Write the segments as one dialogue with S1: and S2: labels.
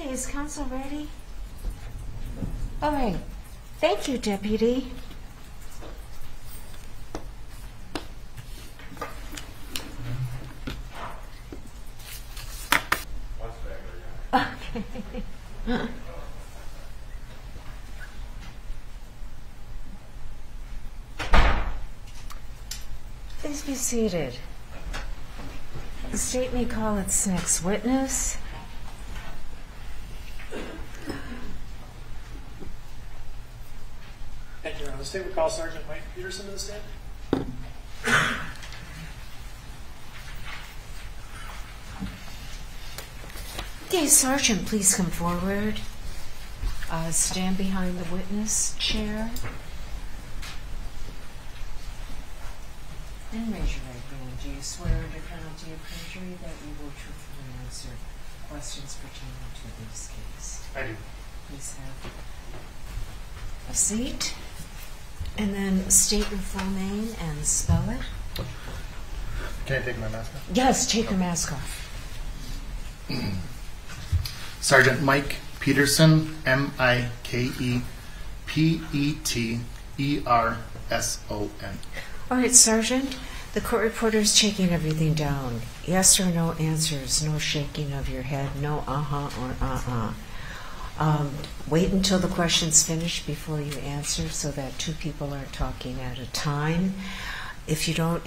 S1: Okay, is counsel ready? All right. Thank you, Deputy. Okay. Please be seated. The state may call its next witness.
S2: Thank you, Your Honor. The state would call Sergeant Mike Peterson to the stand.
S1: Okay, Sergeant, please come forward. Stand behind the witness chair. And raise your right hand. Do you swear under penalty of perjury that you will truthfully answer questions pertaining to this case?
S2: I do.
S1: Please have a seat. And then state your full name and spell it.
S3: Can I take my mask off?
S1: Yes, take your mask off.
S3: Sergeant Mike Peterson, Mikepeterson.
S1: All right, Sergeant. The court reporter is taking everything down. Yes or no answers. No shaking of your head. No or wait until the question's finished before you answer so that two people are talking at a time. If you don't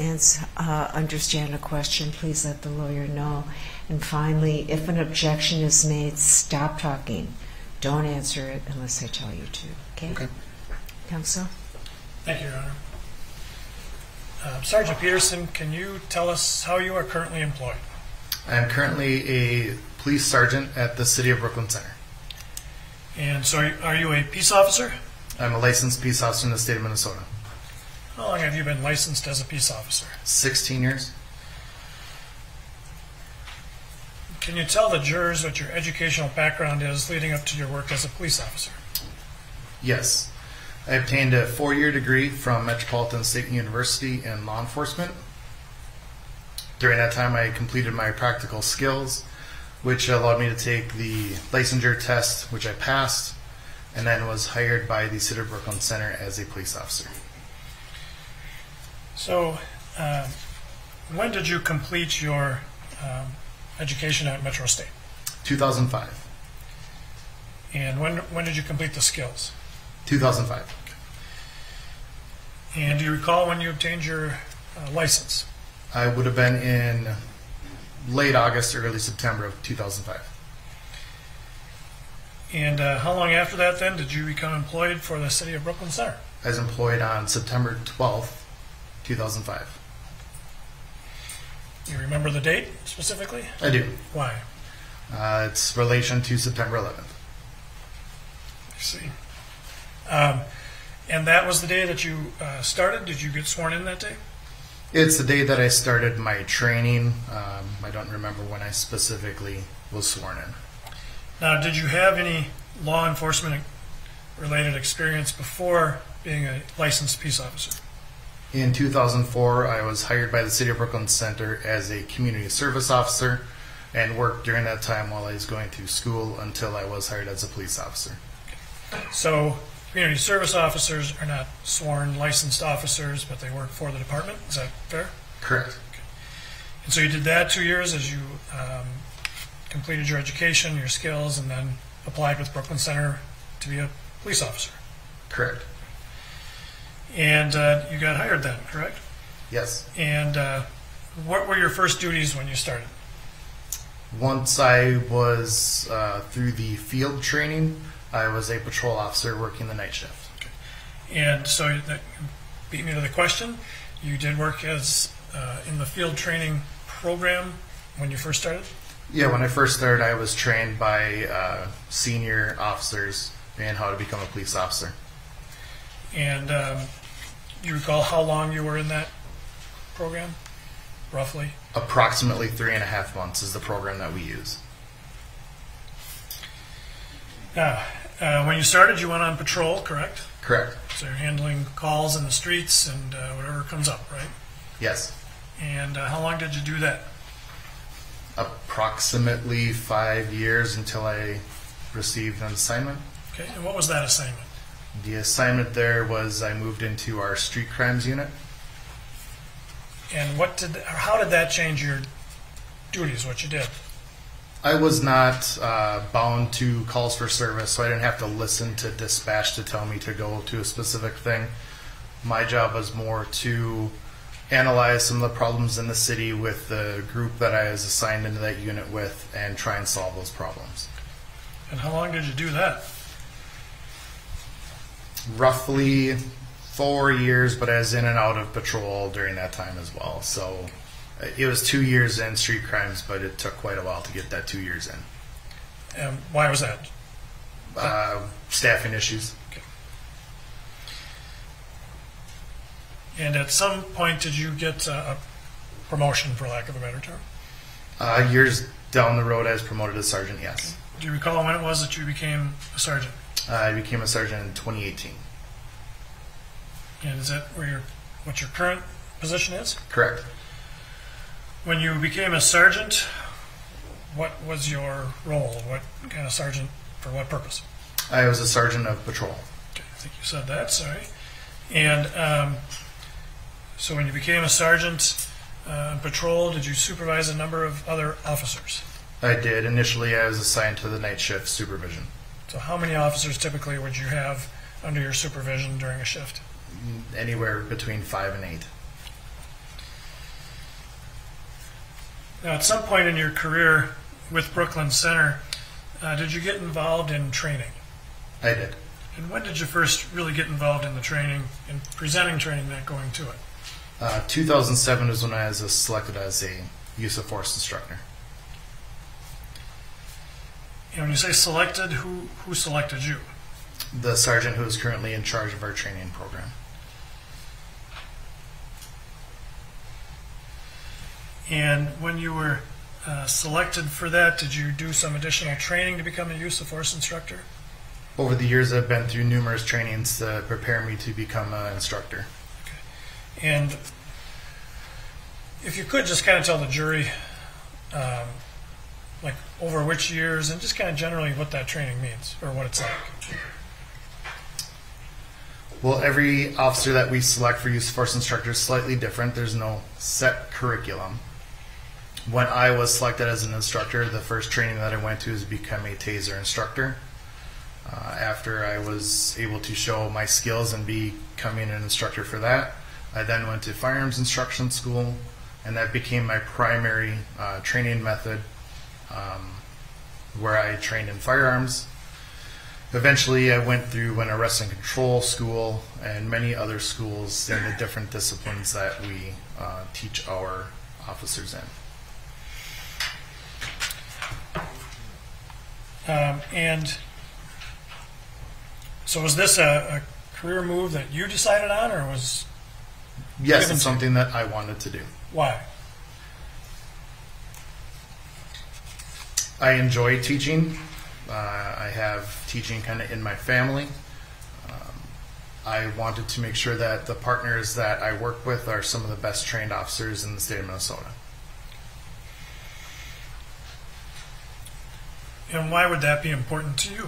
S1: understand a question, please let the lawyer know. And finally, if an objection is made, stop talking. Don't answer it unless I tell you to. Okay? Counsel?
S2: Thank you, Your Honor. Sergeant Peterson, can you tell us how you are currently employed?
S3: I am currently a police sergeant at the City of Brooklyn Center.
S2: And so are you a peace officer?
S3: I'm a licensed peace officer in the state of Minnesota.
S2: How long have you been licensed as a peace officer?
S3: 16 years.
S2: Can you tell the jurors what your educational background is leading up to your work as a police officer?
S3: Yes. I obtained a 4-year degree from Metropolitan State University in law enforcement. During that time, I completed my practical skills, which allowed me to take the licensure test, which I passed, and then was hired by the City of Brooklyn Center as a police officer.
S2: So, when did you complete your education at Metro State?
S3: 2005.
S2: And when did you complete the skills?
S3: 2005.
S2: And do you recall when you obtained your license?
S3: I would have been in late August or early September of 2005.
S2: And how long after that then did you become employed for the City of Brooklyn Center?
S3: I was employed on September 12th, 2005.
S2: You remember the date specifically?
S3: I do.
S2: Why?
S3: It's relation to September 11th.
S2: I see. And that was the day that you started? Did you get sworn in that day?
S3: It's the day that I started my training. I don't remember when I specifically was sworn in.
S2: Now, did you have any law enforcement related experience before being a licensed peace officer?
S3: In 2004, I was hired by the City of Brooklyn Center as a community service officer and worked during that time while I was going to school until I was hired as a police officer.
S2: So, community service officers are not sworn licensed officers, but they work for the department. Is that fair?
S3: Correct.
S2: Okay. And so you did that 2 years as you completed your education, your skills, and then applied with Brooklyn Center to be a police officer.
S3: Correct.
S2: And you got hired then, correct?
S3: Yes.
S2: And what were your first duties when you started?
S3: Once I was through the field training, I was a patrol officer working the night shift.
S2: Okay. And so that beat me to the question. You did work as in the field training program when you first started?
S3: Yeah, when I first started, I was trained by senior officers in how to become a police officer.
S2: And you recall how long you were in that program, roughly?
S3: Approximately 3.5 months is the program that we use.
S2: When you started, you went on patrol, correct?
S3: Correct.
S2: So you're handling calls in the streets and whatever comes up, right?
S3: Yes.
S2: And how long did you do that?
S3: Approximately 5 years until I received an assignment.
S2: Okay, and what was that assignment?
S3: The assignment there was I moved into our street crimes unit.
S2: And how did that change your duties, what you did?
S3: I was not bound to calls for service, so I didn't have to listen to dispatch to tell me to go to a specific thing. My job was more to analyze some of the problems in the city with the group that I was assigned into that unit with and try and solve those problems.
S2: And how long did you do that?
S3: Roughly 4 years, but I was in and out of patrol during that time as well. So it was 2 years in street crimes, but it took quite a while to get that 2 years in.
S2: And why was that?
S3: Staffing issues.
S2: Okay. And at some point, did you get a promotion, for lack of a better term?
S3: Years down the road, I was promoted to sergeant, yes.
S2: Do you recall when it was that you became a sergeant?
S3: I became a sergeant in 2018.
S2: And is that what your current position is?
S3: Correct.
S2: When you became a sergeant, what was your role? What kind of sergeant, for what purpose?
S3: I was a sergeant of patrol.
S2: Okay, I think you said that, sorry. And so when you became a sergeant on patrol, did you supervise a number of other officers?
S3: I did. Initially, I was assigned to the night shift supervision.
S2: So how many officers typically would you have under your supervision during a shift?
S3: Anywhere between 5 and 8.
S2: Now, at some point in your career with Brooklyn Center, did you get involved in training?
S3: I did.
S2: And when did you first really get involved in the training and presenting training, not going to it?
S3: 2007 was when I was selected as a use of force instructor.
S2: And when you say selected, who selected you?
S3: The sergeant who is currently in charge of our training program.
S2: And when you were selected for that, did you do some additional training to become a use of force instructor?
S3: Over the years, I've been through numerous trainings to prepare me to become an instructor.
S2: Okay. And if you could just kind of tell the jury, like over which years, and just kind of generally what that training means, or what it's like.
S3: Well, every officer that we select for use of force instructor is slightly different. There's no set curriculum. When I was selected as an instructor, the first training that I went to is become a Taser instructor. After I was able to show my skills and becoming an instructor for that, I then went to firearms instruction school, and that became my primary training method, where I trained in firearms. Eventually, I went through an arrest and control school and many other schools in the different disciplines that we teach our officers in.
S2: And so was this a career move that you decided on, or was
S3: Yes, it's something that I wanted to do.
S2: Why?
S3: I enjoy teaching. I have teaching kind of in my family. I wanted to make sure that the partners that I work with are some of the best trained officers in the state of Minnesota.
S2: And why would that be important to you?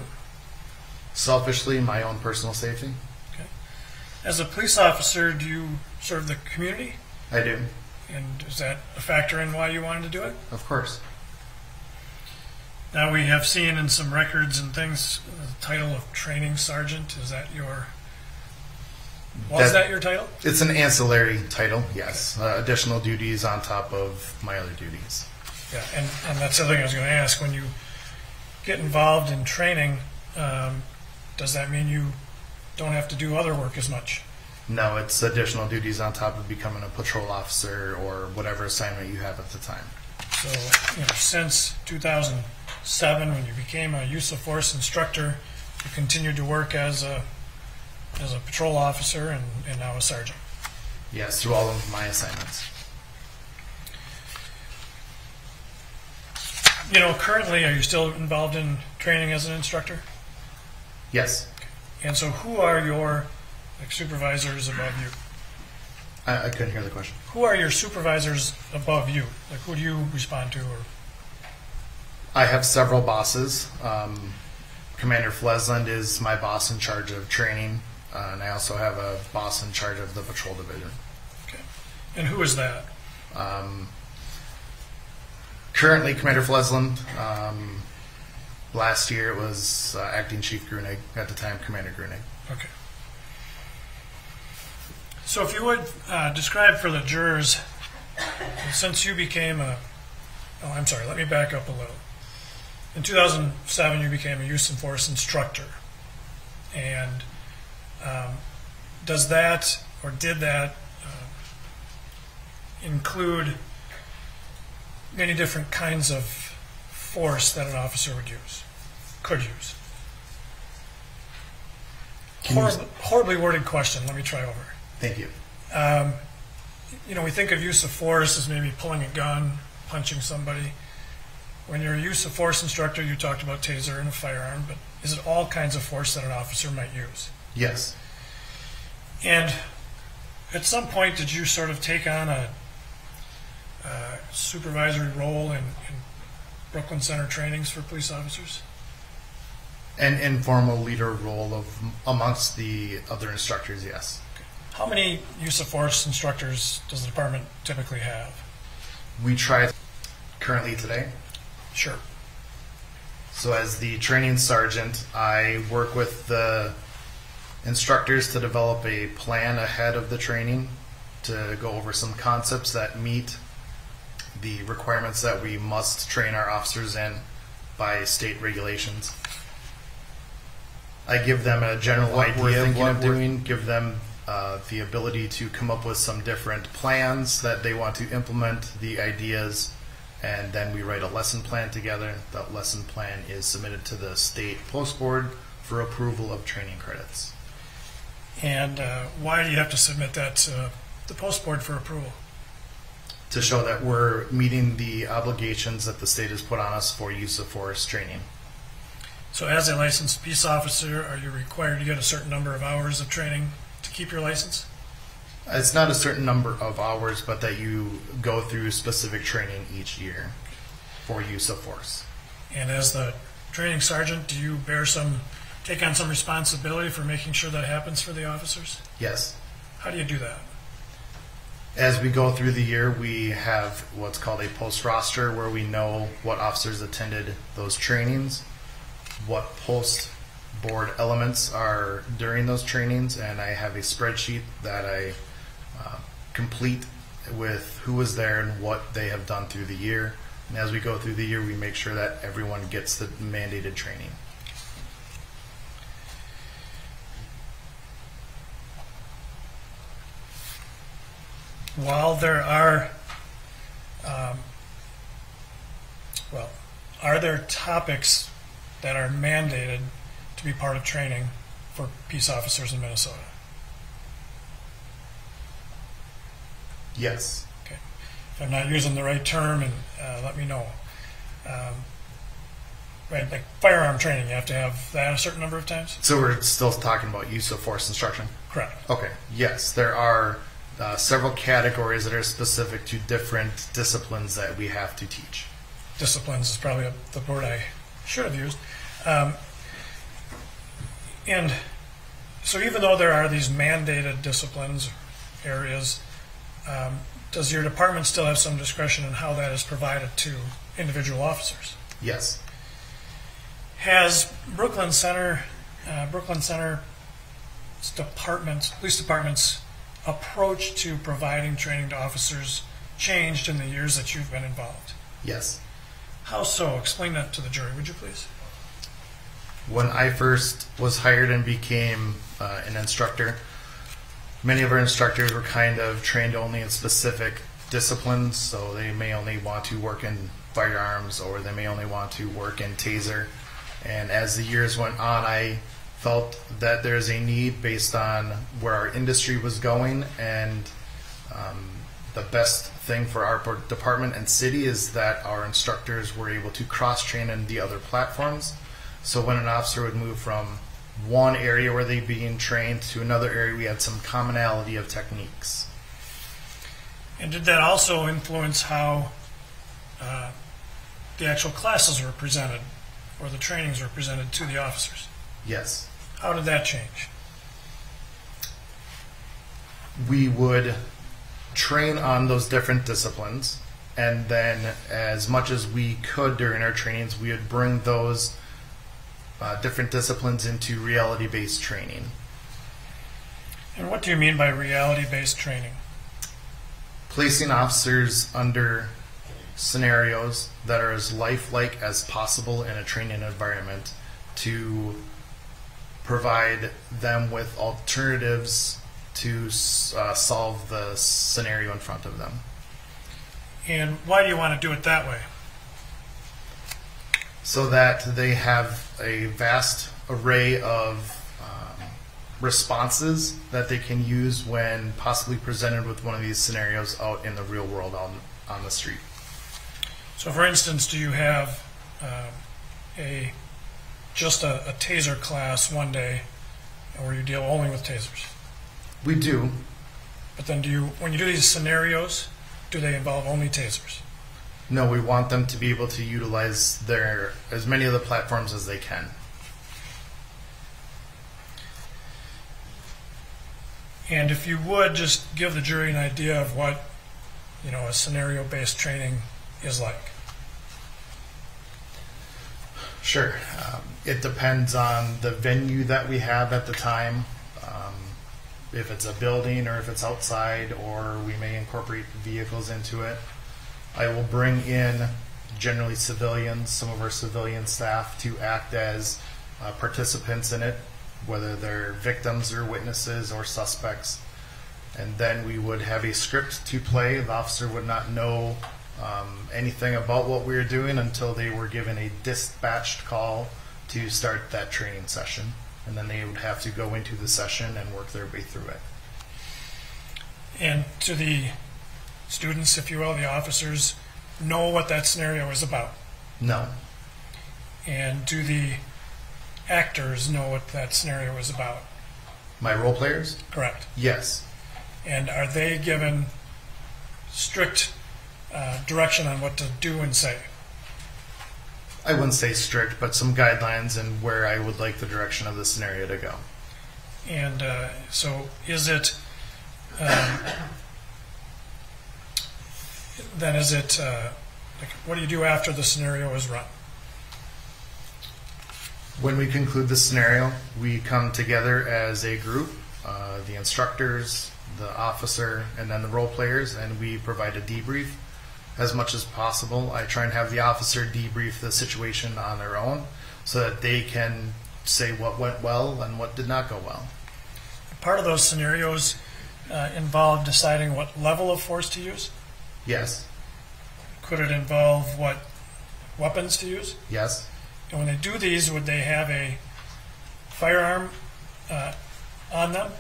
S3: Selfishly, my own personal safety.
S2: Okay. As a police officer, do you serve the community?
S3: I do.
S2: And is that a factor in why you wanted to do it?
S3: Of course.
S2: Now, we have seen in some records and things the title of training sergeant. Is that your... Was that your title?
S3: It's an ancillary title, yes. Okay. Additional duties on top of my other duties.
S2: Yeah, and that's the thing I was going to ask. When you get involved in training, does that mean you don't have to do other work as much?
S3: No, it's additional duties on top of becoming a patrol officer or whatever assignment you have at the time.
S2: So, since 2007, when you became a use of force instructor, you continued to work as a patrol officer and now a sergeant.
S3: Yes, through all of my assignments.
S2: Currently, are you still involved in training as an instructor?
S3: Yes.
S2: And so who are your supervisors above you?
S3: I couldn't hear the question.
S2: Who are your supervisors above you? Like, who do you respond to? Or?
S3: I have several bosses. Commander Flesland is my boss in charge of training, and I also have a boss in charge of the patrol division.
S2: Okay. And who is that?
S3: Currently, Commander Flesland. Last year it was Acting Chief Grunig, at the time Commander Grunig.
S2: Okay. So if you would describe for the jurors, since you became let me back up a little. In 2007, you became a use and force instructor. And does that, or did that, include many different kinds of force that an officer could use? Horribly worded question. Let me try over.
S3: Thank you.
S2: We think of use of force as maybe pulling a gun, punching somebody. When you're a use of force instructor, you talked about taser and a firearm, but is it all kinds of force that an officer might use?
S3: Yes.
S2: And at some point, did you sort of take on a supervisory role in Brooklyn Center trainings for police officers?
S3: An informal leader role amongst the other instructors, yes.
S2: Okay. How many use of force instructors does the department typically have?
S3: We try currently today.
S2: Sure.
S3: So as the training sergeant, I work with the instructors to develop a plan ahead of the training to go over some concepts that meet the requirements that we must train our officers in by state regulations. I give them a general idea of what I'm doing, give them the ability to come up with some different plans that they want to implement the ideas, and then we write a lesson plan together. That lesson plan is submitted to the state post board for approval of training credits.
S2: And why do you have to submit that to the post board for approval?
S3: To show that we're meeting the obligations that the state has put on us for use of force training.
S2: So as a licensed peace officer, are you required to get a certain number of hours of training to keep your license?
S3: It's not a certain number of hours, but that you go through specific training each year for use of force.
S2: And as the training sergeant, do you take on some responsibility for making sure that happens for the officers?
S3: Yes.
S2: How do you do that?
S3: As we go through the year, we have what's called a post roster, where we know what officers attended those trainings, what post board elements are during those trainings, and I have a spreadsheet that I complete with who was there and what they have done through the year. And as we go through the year, we make sure that everyone gets the mandated training.
S2: While there are there topics that are mandated to be part of training for peace officers in Minnesota?
S3: Yes.
S2: Okay. If I'm not using the right term, and let me know. Right, like firearm training, you have to have that a certain number of times?
S3: So we're still talking about use of force instruction?
S2: Correct.
S3: Okay. Yes, there are several categories that are specific to different disciplines that we have to teach.
S2: Disciplines is probably the word I should have used. And so even though there are these mandated disciplines, areas, does your department still have some discretion in how that is provided to individual officers?
S3: Yes.
S2: Has Brooklyn Center's police department's approach to providing training to officers changed in the years that you've been involved?
S3: Yes.
S2: How so? Explain that to the jury, would you please?
S3: When I first was hired and became an instructor, many of our instructors were kind of trained only in specific disciplines, so they may only want to work in firearms, or they may only want to work in Taser. And as the years went on, I felt that there's a need based on where our industry was going, and the best thing for our department and city is that our instructors were able to cross-train in the other platforms. So when an officer would move from one area where they'd being trained to another area, we had some commonality of techniques.
S2: And did that also influence how the actual classes were presented or the trainings were presented to the officers.
S3: Yes.
S2: How did that change?
S3: We would train on those different disciplines, and then as much as we could during our trainings, we would bring those different disciplines into reality-based training.
S2: And what do you mean by reality-based training?
S3: Placing officers under scenarios that are as lifelike as possible in a training environment to provide them with alternatives to solve the scenario in front of them.
S2: And why do you want to do it that way?
S3: So that they have a vast array of responses that they can use when possibly presented with one of these scenarios out in the real world on the street.
S2: So for instance, do you have just a taser class one day where you deal only with tasers?
S3: We do.
S2: But then when you do these scenarios, do they involve only tasers?
S3: No, we want them to be able to utilize as many of the platforms as they can.
S2: And if you would just give the jury an idea of what, a scenario-based training is like.
S3: Sure. It depends on the venue that we have at the time. If it's a building or if it's outside, or we may incorporate vehicles into it. I will bring in generally civilians, some of our civilian staff, to act as participants in it, whether they're victims or witnesses or suspects. And then we would have a script to play. The officer would not know anything about what we were doing until they were given a dispatched call to start that training session. And then they would have to go into the session and work their way through it.
S2: And to the students, if you will, the officers, know what that scenario is about?
S3: No.
S2: And do the actors know what that scenario is about?
S3: My role players?
S2: Correct.
S3: Yes.
S2: And are they given strict direction on what to do and say?
S3: I wouldn't say strict, but some guidelines and where I would like the direction of the scenario to go.
S2: And so is it, then is it, what do you do after the scenario is run?
S3: When we conclude the scenario, we come together as a group, the instructors, the officer, and then the role players, and we provide a debrief as much as possible. I try and have the officer debrief the situation on their own so that they can say what went well and what did not go well.
S2: Part of those scenarios involve deciding what level of force to use?
S3: Yes.
S2: Could it involve what weapons to use?
S3: Yes.
S2: And when they do these, would they have a firearm on them?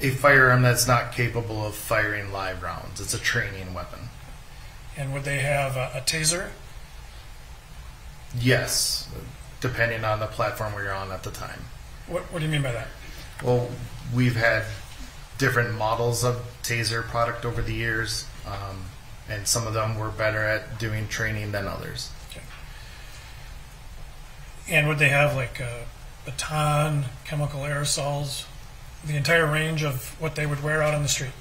S3: A firearm that's not capable of firing live rounds. It's a training weapon.
S2: And would they have a taser?
S3: Yes, depending on the platform we're on at the time.
S2: What do you mean by that?
S3: Well, we've had different models of Taser product over the years, and some of them were better at doing training than others.
S2: Okay. And would they have like a baton, chemical aerosols, the entire range of what they would wear out on the street?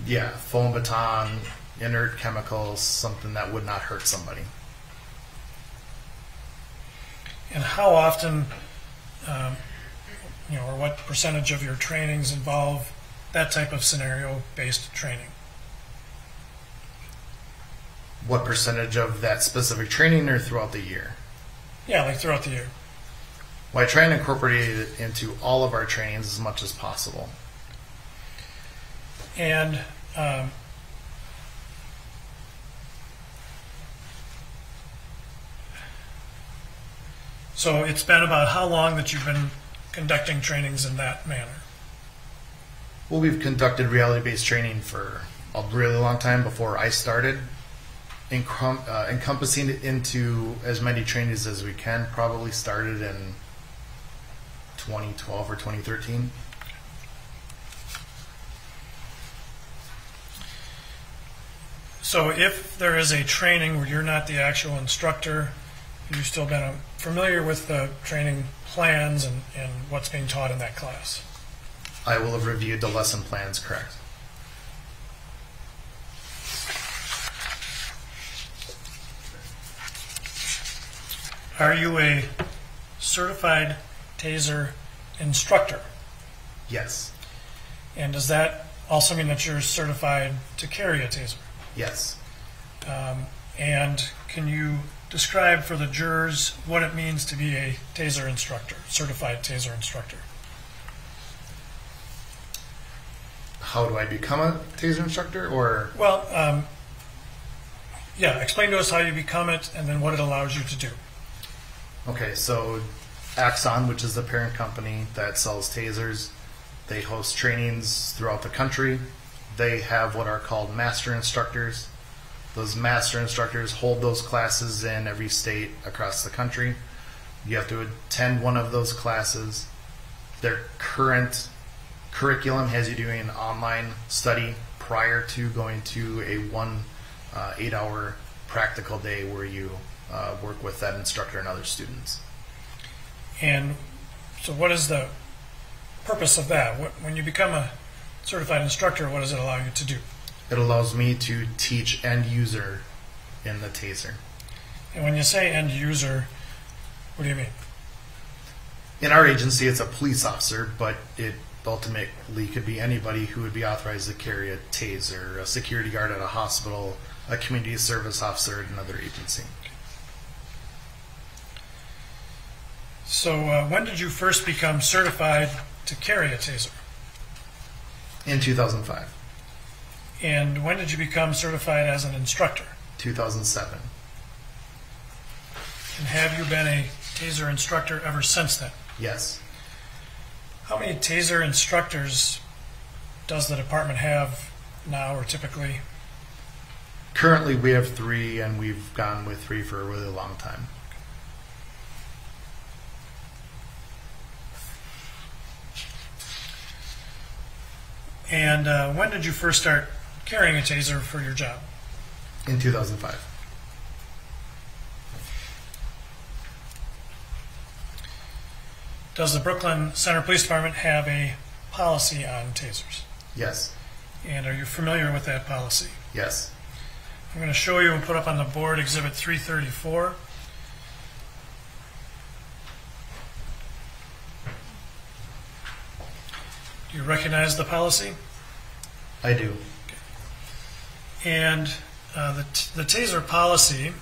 S3: Yeah, foam baton, inert chemicals, something that would not hurt somebody.
S2: And how often, or what percentage of your trainings involve that type of scenario-based training?
S3: What percentage of that specific training or throughout the year?
S2: Yeah, like throughout the year.
S3: Well, I try and incorporate it into all of our trainings as much as possible.
S2: And so it's been about how long that you've been conducting trainings in that manner?
S3: Well, we've conducted reality-based training for a really long time before I started, encompassing it into as many trainings as we can. Probably started in 2012 or 2013.
S2: So if there is a training where you're not the actual instructor you've still been familiar with the training plans and what's being taught in that class?
S3: I will have reviewed the lesson plans, correct.
S2: Are you a certified Taser instructor?
S3: Yes.
S2: And does that also mean that you're certified to carry a Taser?
S3: Yes.
S2: And can you describe for the jurors what it means to be a Taser instructor, certified Taser instructor?
S3: How do I become a Taser instructor, or?
S2: Well, yeah, explain to us how you become it and then what it allows you to do.
S3: Okay, so Axon, which is the parent company that sells tasers, they host trainings throughout the country. They have what are called master instructors. Those master instructors hold those classes in every state across the country. You have to attend one of those classes. Their current curriculum has you doing an online study prior to going to a 8-hour practical day where you work with that instructor and other students.
S2: And so what is the purpose of that? When you become a certified instructor, what does it allow you to do?
S3: It allows me to teach end user in the Taser.
S2: And when you say end user, what do you mean?
S3: In our agency, it's a police officer, but it ultimately could be anybody who would be authorized to carry a Taser, a security guard at a hospital, a community service officer at another agency.
S2: So when did you first become certified to carry a Taser?
S3: In 2005.
S2: And when did you become certified as an instructor?
S3: 2007.
S2: And have you been a Taser instructor ever since then?
S3: Yes.
S2: How many Taser instructors does the department have now, or typically?
S3: Currently we have 3, and we've gone with 3 for a really long time.
S2: And when did you first start carrying a Taser for your job?
S3: In 2005.
S2: Does the Brooklyn Center Police Department have a policy on Tasers?
S3: Yes.
S2: And are you familiar with that policy?
S3: Yes.
S2: I'm going to show you and put up on the board Exhibit 334. Do you recognize the policy?
S3: I do.
S2: And the Taser policy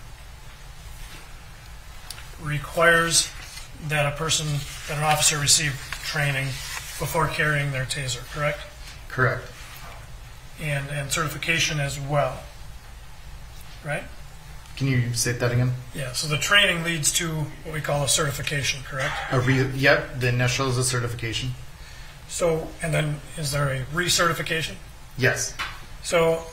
S2: requires that an officer receive training before carrying their Taser, correct?
S3: Correct.
S2: And certification as well, right?
S3: Can you say that again?
S2: Yeah, so the training leads to what we call a certification, correct?
S3: Yep, the initial is a certification.
S2: So, and then is there a recertification?
S3: Yes.
S2: So,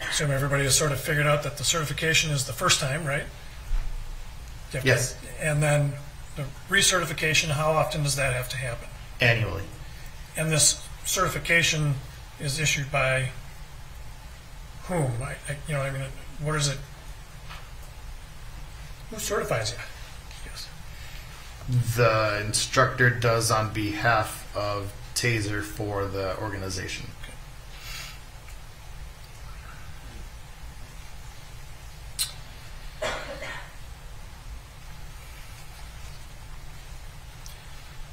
S2: assume everybody has sort of figured out that the certification is the first time, right?
S3: Yes.
S2: And then the recertification, how often does that have to happen?
S3: Annually.
S2: And this certification is issued by whom? You know what I mean? What is it? Who certifies you? Yes.
S3: The instructor does on behalf of Taser for the organization.
S2: Okay.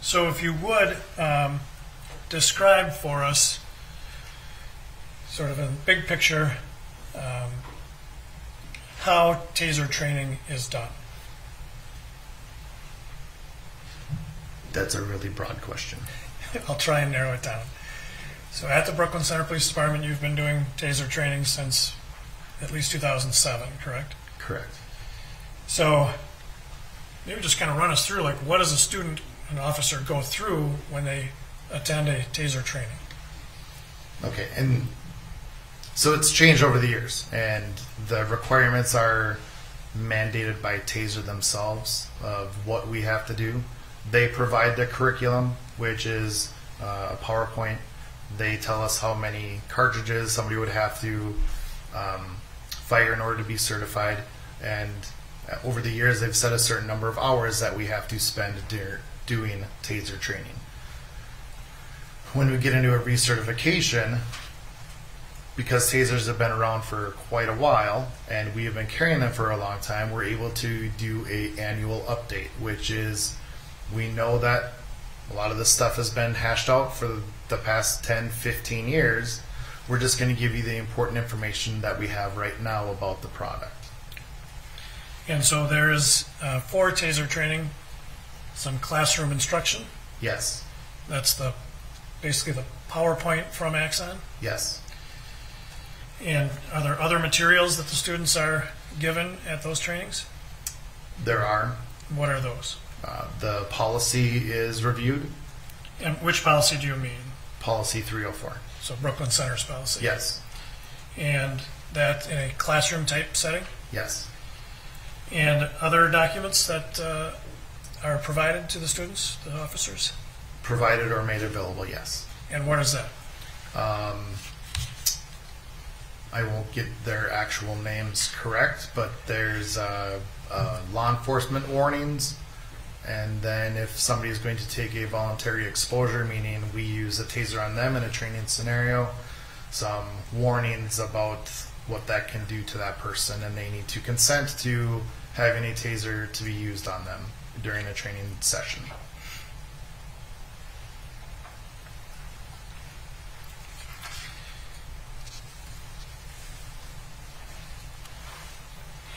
S2: So if you would describe for us, sort of in big picture, how Taser training is done.
S3: That's a really broad question.
S2: I'll try and narrow it down. So at the Brooklyn Center Police Department, you've been doing Taser training since at least 2007, correct?
S3: Correct.
S2: So maybe just kind of run us through, like, what does a student, an officer, go through when they attend a Taser training?
S3: Okay, and so it's changed over the years, and the requirements are mandated by Taser themselves of what we have to do. They provide the curriculum, which is a PowerPoint. They tell us how many cartridges somebody would have to fire in order to be certified, and Over the years, they've set a certain number of hours that we have to spend doing Taser training. When we get into a recertification, because Tasers have been around for quite a while and we have been carrying them for a long time, we're able to do an annual update, which is, we know that a lot of this stuff has been hashed out for the past 10, 15 years. We're just going to give you the important information that we have right now about the product.
S2: And so there is, for Taser training, some classroom instruction.
S3: Yes.
S2: That's basically the PowerPoint from Axon.
S3: Yes.
S2: And are there other materials that the students are given at those trainings?
S3: There are.
S2: What are those?
S3: The policy is reviewed.
S2: And which policy do you mean?
S3: Policy 304.
S2: So Brooklyn Center's policy.
S3: Yes.
S2: And that in a classroom type setting?
S3: Yes.
S2: And other documents that are provided to the students, the officers?
S3: Provided or made available, yes.
S2: And what is that?
S3: I won't get their actual names correct, but there's law enforcement warnings, and then if somebody is going to take a voluntary exposure, meaning we use a taser on them in a training scenario, some warnings about what that can do to that person, and they need to consent to having a taser to be used on them during a training session.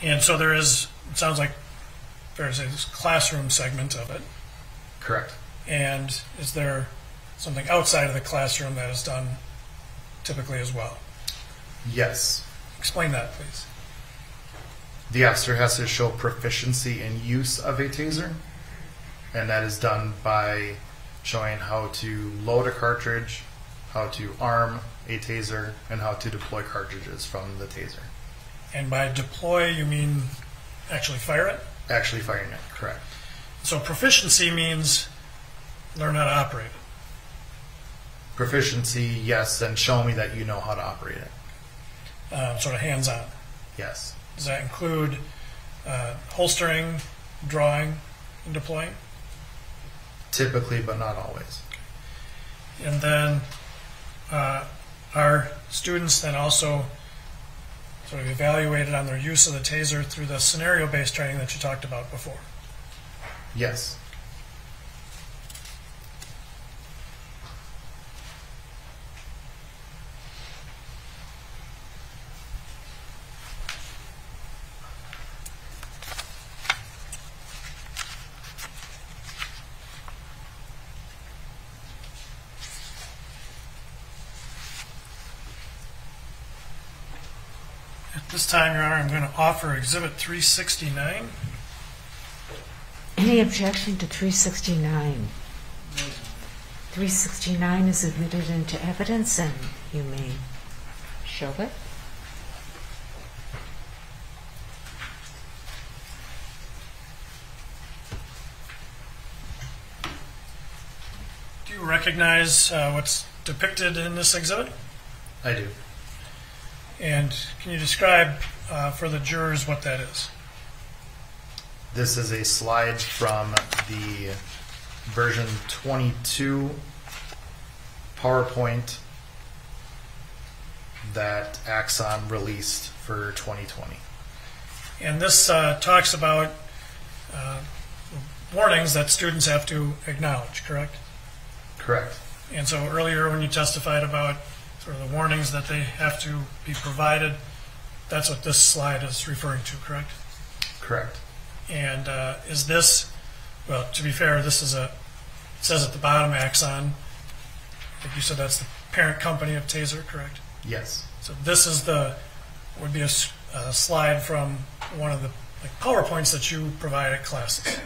S2: And so there is, it sounds like there's a classroom segment of it.
S3: Correct.
S2: And is there something outside of the classroom that is done typically as well?
S3: Yes.
S2: Explain that, please.
S3: The officer has to show proficiency in use of a taser, and that is done by showing how to load a cartridge, how to arm a taser, and how to deploy cartridges from the taser.
S2: And by deploy, you mean actually fire it?
S3: Actually firing it, correct.
S2: So proficiency means learn how to operate it.
S3: Proficiency, yes, and show me that you know how to operate it.
S2: Sort of hands-on.
S3: Yes.
S2: Does that include holstering, drawing, and deploying?
S3: Typically, but not always.
S2: And then are students then also sort of evaluated on their use of the taser through the scenario-based training that you talked about before?
S3: Yes.
S2: At this time, Your Honor, I'm going to offer Exhibit 369.
S1: Any objection to 369? 369 is admitted into evidence, and you may show it.
S2: Do you recognize what's depicted in this exhibit?
S3: I do.
S2: And can you describe for the jurors what that is?
S3: This is a slide from the version 22 PowerPoint that Axon released for 2020.
S2: And this talks about warnings that students have to acknowledge, correct?
S3: Correct.
S2: And so earlier when you testified about sort of the warnings that they have to be provided, that's what this slide is referring to, correct?
S3: Correct.
S2: And is this, well, to be fair, this is it says at the bottom Axon. I think you said that's the parent company of Taser, correct?
S3: Yes.
S2: So this is would be a slide from one of the PowerPoints that you provide at classes.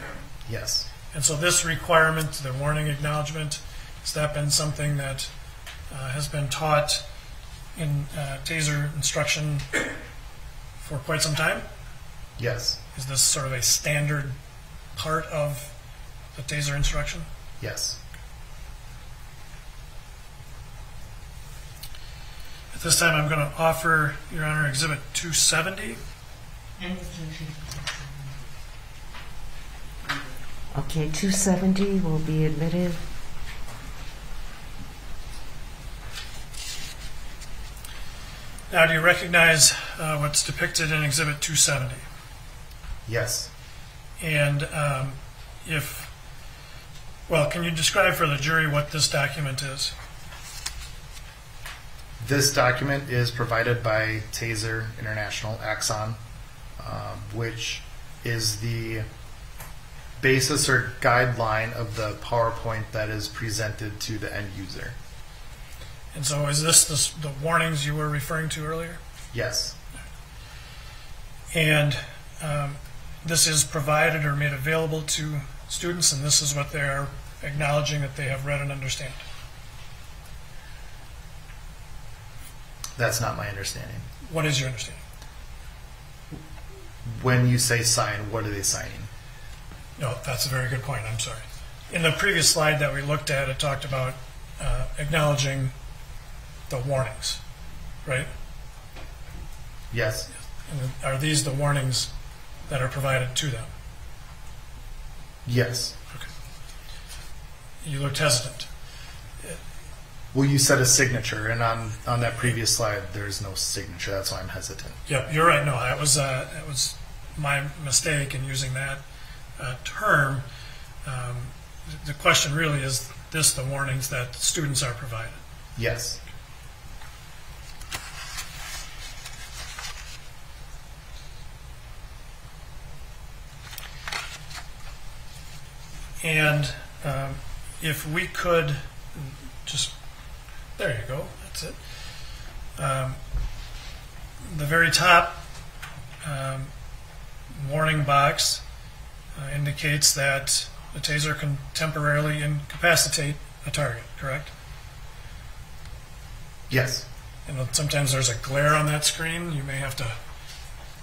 S3: Yes.
S2: And so this requirement, the warning acknowledgement, has that been something that has been taught in Taser instruction for quite some time?
S3: Yes.
S2: Is this sort of a standard part of the Taser instruction?
S3: Yes.
S2: At this time, I'm going to offer, Your Honor, Exhibit 270.
S1: Okay, 270 will be admitted.
S2: Now, do you recognize what's depicted in Exhibit 270?
S3: Yes.
S2: And can you describe for the jury what this document is?
S3: This document is provided by Taser International, Axon, which is the basis or guideline of the PowerPoint that is presented to the end user.
S2: And so is this the warnings you were referring to earlier?
S3: Yes.
S2: And this is provided or made available to students, and this is what they're acknowledging that they have read and understand.
S3: That's not my understanding.
S2: What is your understanding?
S3: When you say sign, what are they signing?
S2: No, that's a very good point. I'm sorry. In the previous slide that we looked at, it talked about acknowledging the warnings, right?
S3: Yes.
S2: And are these the warnings that are provided to them?
S3: Yes.
S2: Okay. You looked hesitant.
S3: Well, you said a signature, and on that previous slide, there's no signature. That's why I'm hesitant.
S2: Yep, you're right. No, that was my mistake in using that term. The question really is this: the warnings that students are provided.
S3: Yes.
S2: And if we could just, there you go, that's it. The very top warning box indicates that the taser can temporarily incapacitate a target, correct?
S3: Yes.
S2: And sometimes there's a glare on that screen. You may have to...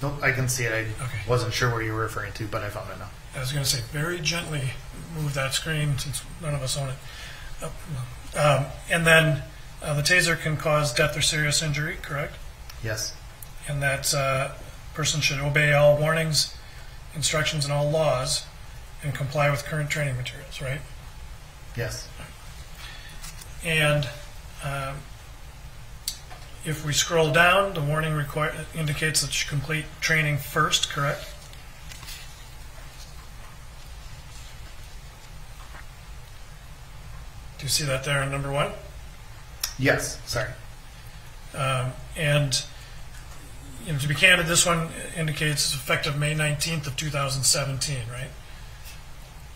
S3: Nope, I can see it. I
S2: Okay.
S3: wasn't sure where you were referring to, but I found it now.
S2: I was going to say, very gently move that screen since none of us own it. And then the taser can cause death or serious injury, correct?
S3: Yes.
S2: And that person should obey all warnings, instructions, and all laws and comply with current training materials, right?
S3: Yes.
S2: And if we scroll down, the warning indicates that you should complete training first, correct? Do you see that there in number 1?
S3: Yes. Sorry.
S2: And to be candid, this one indicates it's effective May 19th of 2017, right?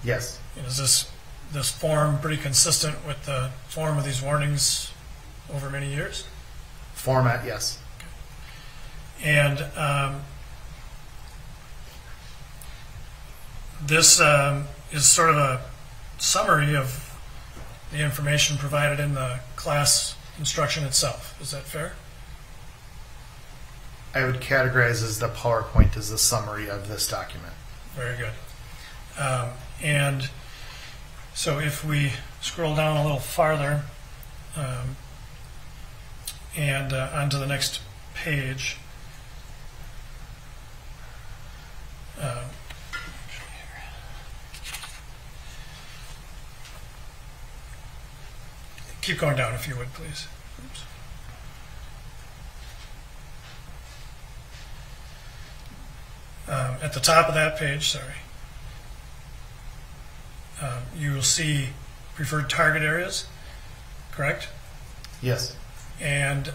S3: Yes.
S2: Is this form pretty consistent with the form of these warnings over many years?
S3: Format, yes.
S2: And this is sort of a summary of the information provided in the class instruction itself. Is that fair?
S3: I would categorize as the PowerPoint as the summary of this document.
S2: Very good. And so if we scroll down a little farther and onto the next page, keep going down if you would, please. Oops. At the top of that page, you will see preferred target areas, correct?
S3: Yes.
S2: And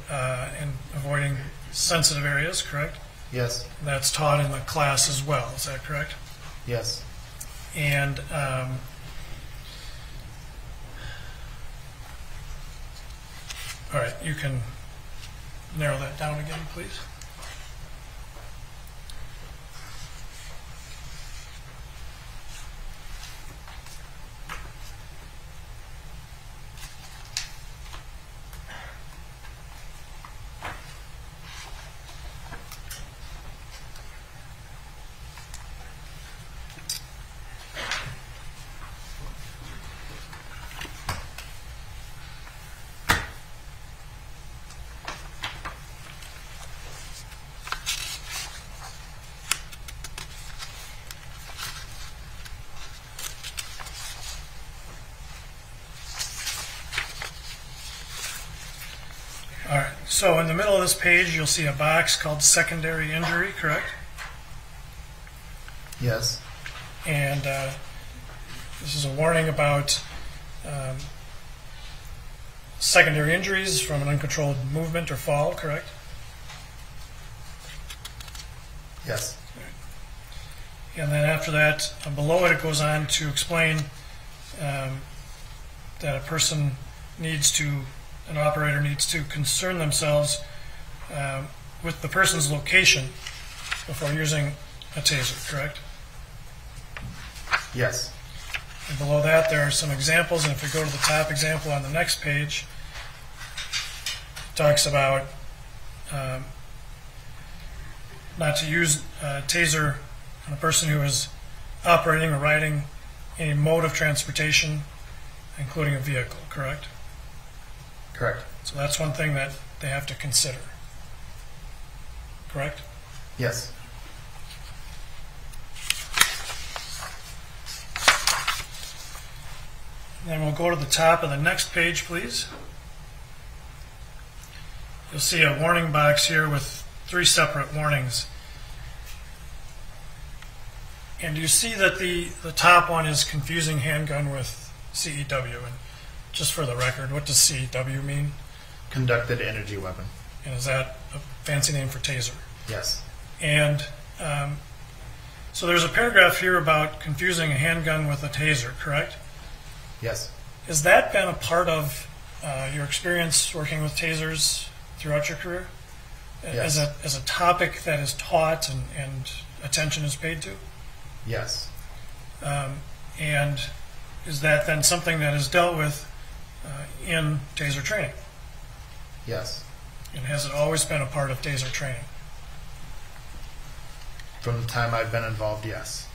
S2: avoiding sensitive areas, correct?
S3: Yes.
S2: That's taught in the class as well, is that correct?
S3: Yes.
S2: And all right, you can narrow that down again, please. So in the middle of this page, you'll see a box called secondary injury, correct?
S3: Yes.
S2: And this is a warning about secondary injuries from an uncontrolled movement or fall, correct?
S3: Yes.
S2: And then after that, below it, it goes on to explain that a person needs to, an operator needs to concern themselves with the person's location before using a taser, correct?
S3: Yes.
S2: And below that, there are some examples, and if we go to the top example on the next page, it talks about not to use a taser on a person who is operating or riding any mode of transportation, including a vehicle, correct?
S3: Correct.
S2: So that's one thing that they have to consider, correct?
S3: Yes.
S2: Then we'll go to the top of the next page, please. You'll see a warning box here with 3 separate warnings. And you see that the top one is confusing handgun with CEW. And just for the record, what does CEW mean?
S3: Conducted energy weapon.
S2: And is that a fancy name for taser?
S3: Yes.
S2: And so there's a paragraph here about confusing a handgun with a taser, correct?
S3: Yes.
S2: Has that been a part of your experience working with tasers throughout your career?
S3: Yes.
S2: As a topic that is taught and attention is paid to?
S3: Yes.
S2: And is that then something that is dealt with in taser training?
S3: Yes.
S2: And has it always been a part of taser training?
S3: From the time I've been involved, yes.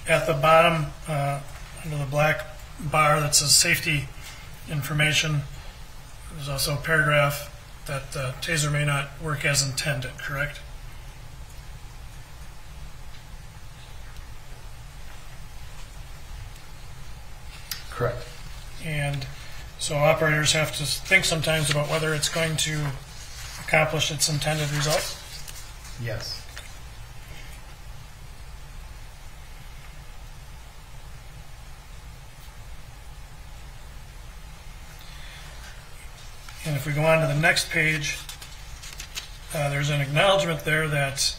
S2: At the bottom, under the black bar that says safety information, there's also a paragraph that taser may not work as intended, correct?
S3: Correct.
S2: And so operators have to think sometimes about whether it's going to accomplish its intended result.
S3: Yes.
S2: And if we go on to the next page, there's an acknowledgement there that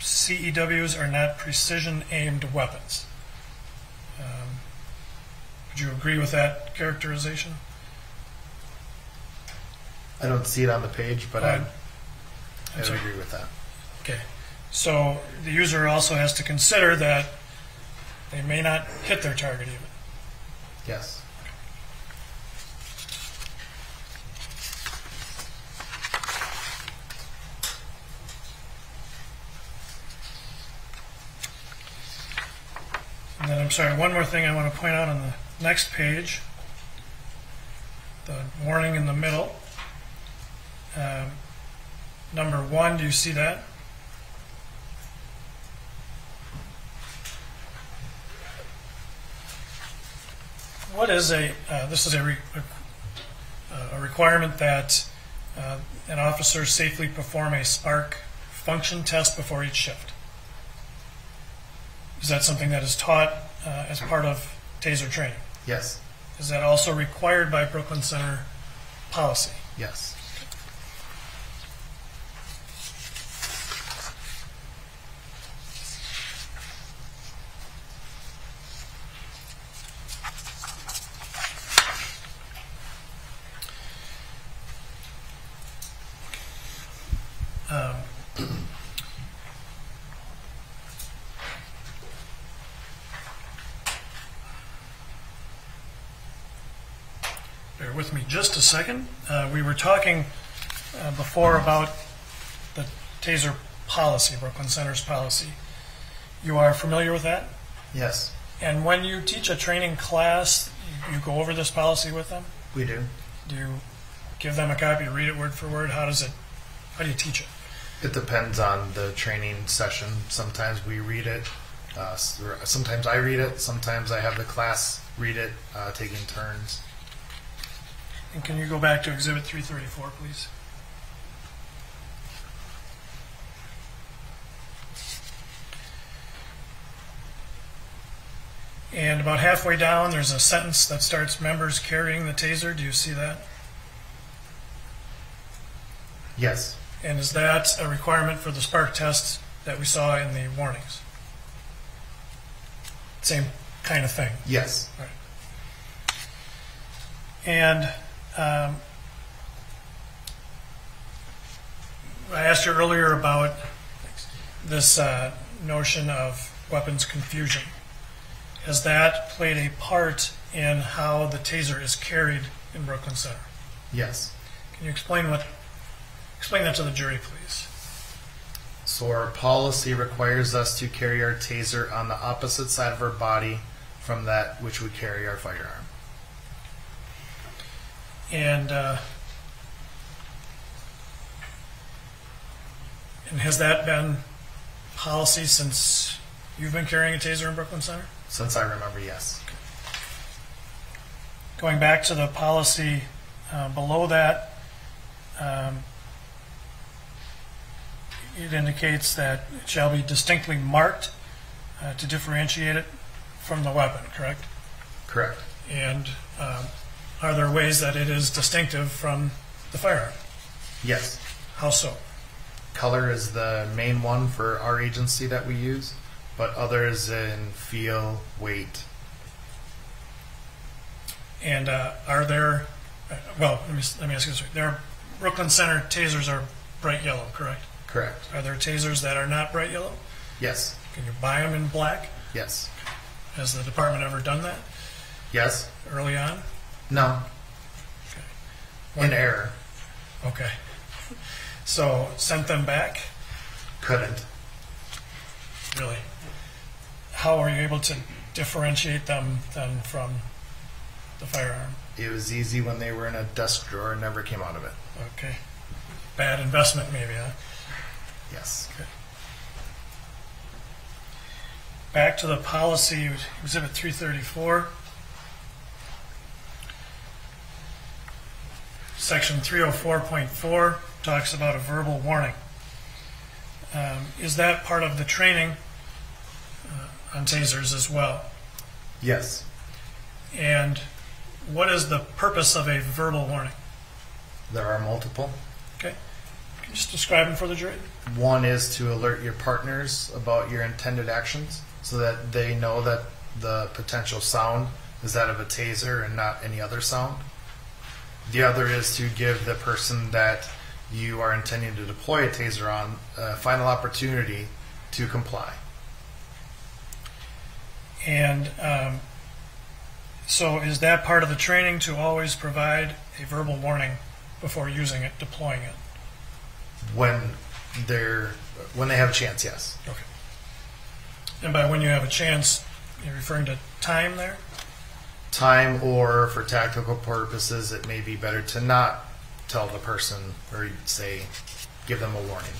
S2: CEWs are not precision-aimed weapons. Would you agree with that characterization?
S3: I don't see it on the page, but I would
S2: sorry.
S3: agree with that.
S2: Okay. So the user also has to consider that they may not hit their target even.
S3: Yes.
S2: And then, I'm sorry, one more thing I want to point out on the next page, the warning in the middle. Number 1, do you see that? What is this is a requirement that an officer safely perform a spark function test before each shift. Is that something that is taught as part of taser training?
S3: Yes.
S2: Is that also required by Brooklyn Center policy?
S3: Yes.
S2: Bear with me just a second. We were talking before about the taser policy, Brooklyn Center's policy. You are familiar with that?
S3: Yes.
S2: And when you teach a training class, you go over this policy with them?
S3: We do.
S2: Do you give them a copy, read it word for word? How do you teach it?
S3: It depends on the training session. Sometimes we read it. Sometimes I read it. Sometimes I have the class read it, taking turns.
S2: And can you go back to Exhibit 334, please? And about halfway down, there's a sentence that starts, members carrying the taser. Do you see that?
S3: Yes.
S2: And is that a requirement for the spark test that we saw in the warnings? Same kind of thing.
S3: Yes.
S2: Right. And I asked you earlier about this notion of weapons confusion. Has that played a part in how the taser is carried in Brooklyn Center?
S3: Yes.
S2: Can you explain that to the jury, please?
S3: So our policy requires us to carry our taser on the opposite side of our body from that which we carry our firearm.
S2: And has that been policy since you've been carrying a taser in Brooklyn Center?
S3: Since I remember, yes.
S2: Going back to the policy below that, it indicates that it shall be distinctly marked to differentiate it from the weapon, correct?
S3: Correct.
S2: And are there ways that it is distinctive from the firearm?
S3: Yes.
S2: How so?
S3: Color is the main one for our agency that we use, but others in feel, weight.
S2: And are there, well, let me ask you this way. There, Brooklyn Center tasers are bright yellow, correct?
S3: Correct.
S2: Are there tasers that are not bright yellow?
S3: Yes.
S2: Can you buy them in black?
S3: Yes.
S2: Has the department ever done that
S3: Yes.
S2: early on?
S3: No.
S2: Okay.
S3: In error.
S2: Okay. So sent them back?
S3: Couldn't.
S2: Really? How were you able to differentiate them then from the firearm?
S3: It was easy when they were in a desk drawer and never came out of it.
S2: Okay. Bad investment maybe, huh?
S3: Yes.
S2: Okay. Back to the policy, Exhibit 334. Section 304.4 talks about a verbal warning. Is that part of the training on tasers as well?
S3: Yes.
S2: And what is the purpose of a verbal warning?
S3: There are multiple.
S2: Okay. Can you just describe them for the jury?
S3: One is to alert your partners about your intended actions so that they know that the potential sound is that of a taser and not any other sound. The other is to give the person that you are intending to deploy a taser on a final opportunity to comply.
S2: And so is that part of the training to always provide a verbal warning before using it, deploying it?
S3: When they have a chance, yes.
S2: Okay. And by when you have a chance, you're referring to time there?
S3: Time, or for tactical purposes, it may be better to not tell the person or say, give them a warning.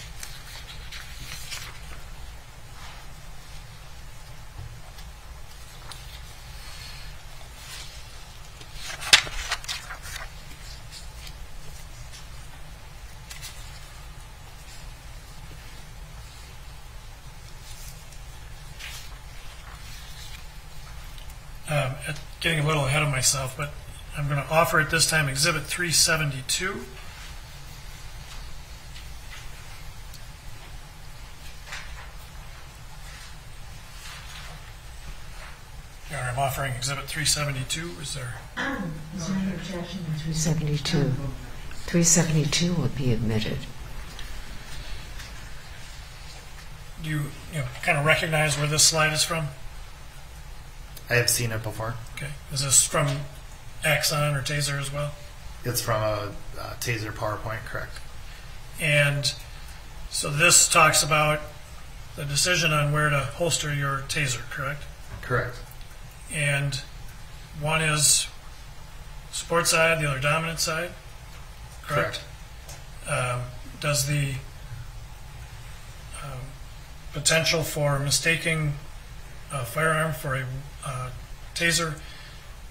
S2: Getting a little ahead of myself, but I'm going to offer at this time Exhibit 372. I'm offering Exhibit 372. Is there
S1: no objection to 372? 372 would be admitted.
S2: Do you kind of recognize where this slide is from?
S3: I have seen it before.
S2: Okay. Is this from Axon or Taser as well?
S3: It's from a Taser PowerPoint, correct?
S2: And so this talks about the decision on where to holster your Taser, correct?
S3: Correct.
S2: And one is support side, the other dominant side, correct? Does the potential for mistaking a firearm for a taser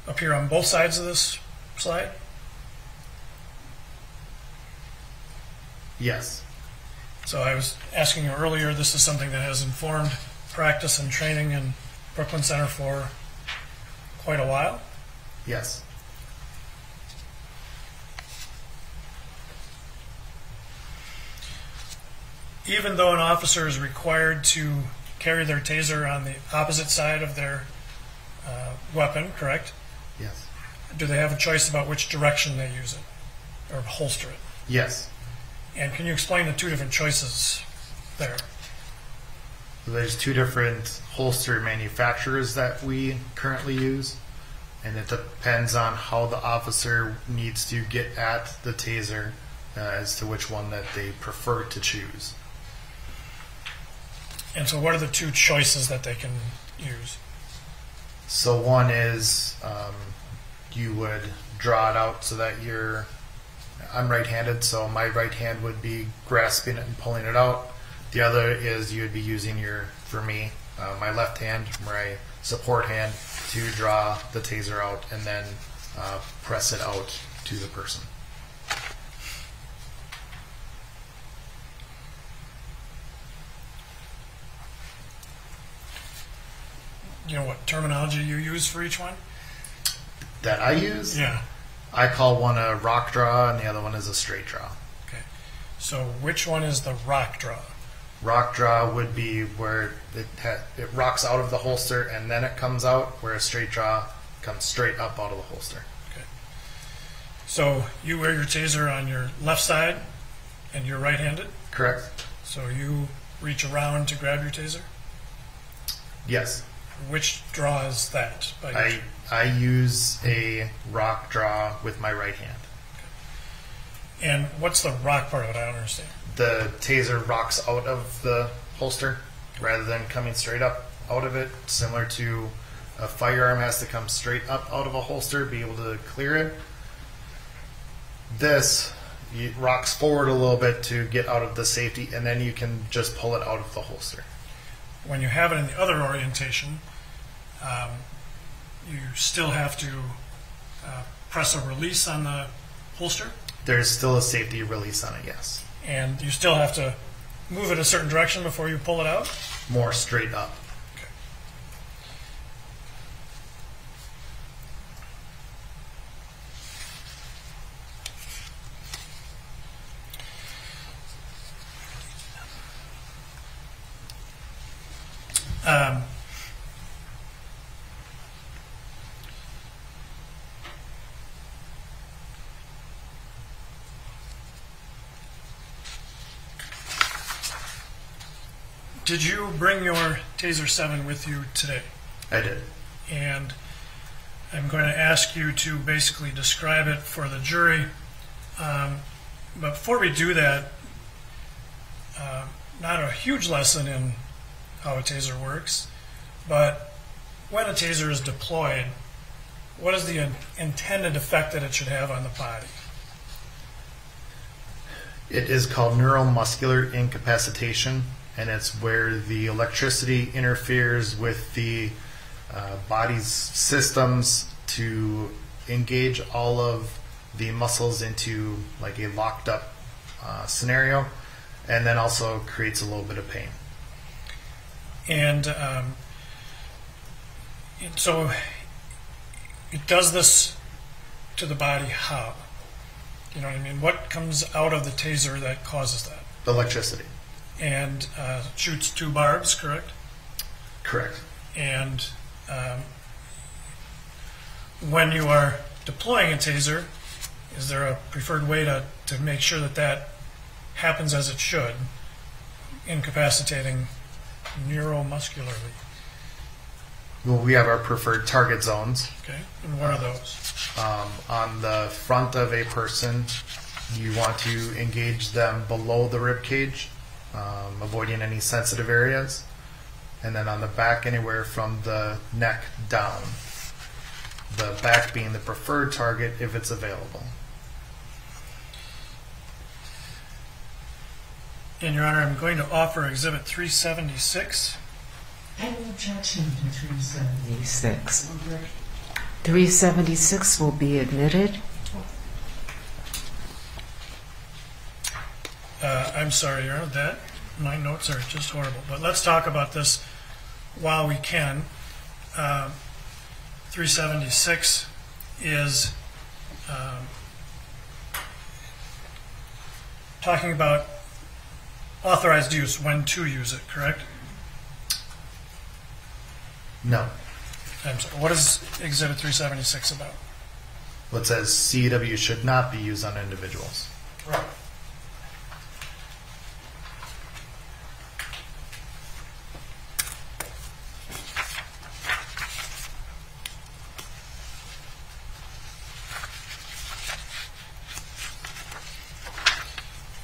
S2: appear on both sides of this slide?
S3: Yes.
S2: So I was asking you earlier, this is something that has informed practice and training in Brooklyn Center for quite a while?
S3: Yes.
S2: Even though an officer is required to carry their taser on the opposite side of their weapon, correct?
S3: Yes.
S2: Do they have a choice about which direction they use it or holster it?
S3: Yes.
S2: And can you explain the two different choices there?
S3: There's two different holster manufacturers that we currently use, and it depends on how the officer needs to get at the taser as to which one that they prefer to choose.
S2: And so what are the two choices that they can use?
S3: So one is you would draw it out so that I'm right-handed, so my right hand would be grasping it and pulling it out. The other is you would be using my left hand, my support hand, to draw the taser out and then press it out to the person.
S2: You know what terminology you use for each one?
S3: That I use?
S2: Yeah.
S3: I call one a rock draw and the other one is a straight draw.
S2: Okay. So which one is the rock draw?
S3: Rock draw would be where it rocks out of the holster and then it comes out, where a straight draw comes straight up out of the holster.
S2: Okay. So you wear your taser on your left side and you're right-handed?
S3: Correct.
S2: So you reach around to grab your taser?
S3: Yes.
S2: Which draw is that?
S3: I use a rock draw with my right hand.
S2: Okay. And what's the rock part of it? I don't understand.
S3: The taser rocks out of the holster rather than coming straight up out of it, similar to a firearm has to come straight up out of a holster, be able to clear it. This rocks forward a little bit to get out of the safety, and then you can just pull it out of the holster.
S2: When you have it in the other orientation, you still have to press a release on the holster?
S3: There's still a safety release on it, yes.
S2: And you still have to move it a certain direction before you pull it out?
S3: More straight up.
S2: Okay. Did you bring your Taser 7 with you today?
S3: I did.
S2: And I'm going to ask you to basically describe it for the jury. But before we do that, not a huge lesson in how a taser works, but when a taser is deployed, what is the intended effect that it should have on the body?
S3: It is called neuromuscular incapacitation, and it's where the electricity interferes with the body's systems to engage all of the muscles into like a locked up scenario, and then also creates a little bit of pain.
S2: And so it does this to the body how? You know what I mean? What comes out of the taser that causes that?
S3: Electricity.
S2: And shoots 2 barbs, correct?
S3: Correct.
S2: And when you are deploying a taser, is there a preferred way to make sure that that happens as it should, incapacitating neuromuscularly?
S3: Well, we have our preferred target zones.
S2: Okay, and what are those?
S3: On the front of a person, you want to engage them below the rib cage, avoiding any sensitive areas. And then on the back, anywhere from the neck down. The back being the preferred target if it's available.
S2: And, Your Honor, I'm going to offer Exhibit 376.
S1: Any objection to 376? 376 will be admitted.
S2: I'm sorry, Your Honor, my notes are just horrible. But let's talk about this while we can. 376 is talking about authorized use, when to use it, correct?
S3: No.
S2: I'm sorry, what is Exhibit 376 about?
S3: What says CEW should not be used on individuals.
S2: Right.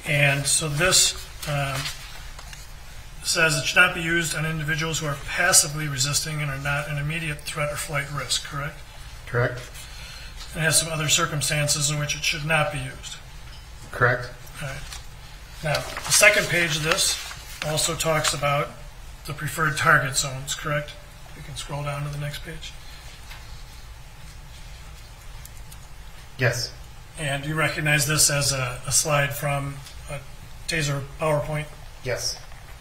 S2: And so this says it should not be used on individuals who are passively resisting and are not an immediate threat or flight risk, correct?
S3: Correct.
S2: And it has some other circumstances in which it should not be used.
S3: Correct.
S2: All right. Now, the second page of this also talks about the preferred target zones, correct? You can scroll down to the next page.
S3: Yes.
S2: And you recognize this as a slide from a Taser PowerPoint?
S3: Yes.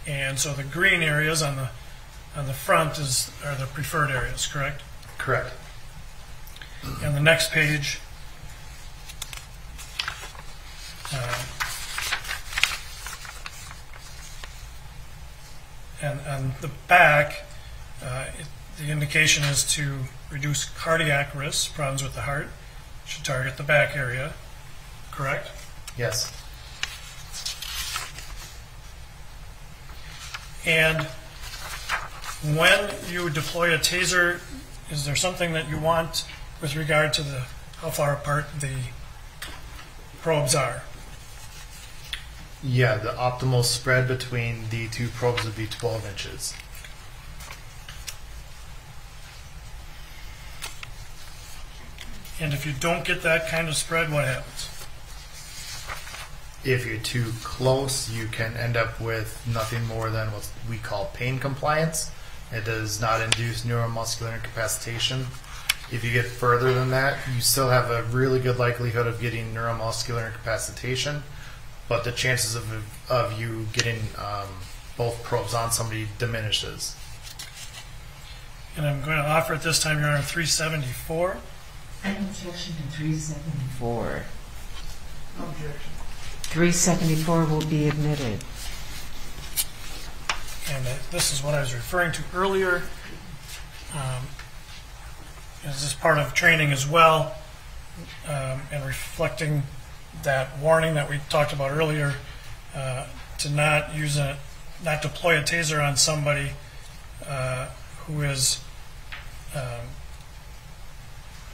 S2: And so the green areas on the front are the preferred areas, correct?
S3: Correct.
S2: And the next page and on the back, the indication is to reduce cardiac risks, problems with the heart. Should target the back area, correct?
S3: Yes.
S2: And when you deploy a taser, is there something that you want with regard to how far apart the probes are?
S3: Yeah, the optimal spread between the two probes would be 12 inches.
S2: And if you don't get that kind of spread, what happens?
S3: If you're too close, you can end up with nothing more than what we call pain compliance. It does not induce neuromuscular incapacitation. If you get further than that, you still have a really good likelihood of getting neuromuscular incapacitation, but the chances of you getting both probes on somebody diminishes.
S2: And I'm going to offer at this time, Your Honor, 374.
S1: Any objection to 374?
S4: No objection.
S1: 374 will be admitted.
S2: And this is what I was referring to earlier. Is this part of training as well, and reflecting that warning that we talked about earlier, to not deploy a taser on somebody who is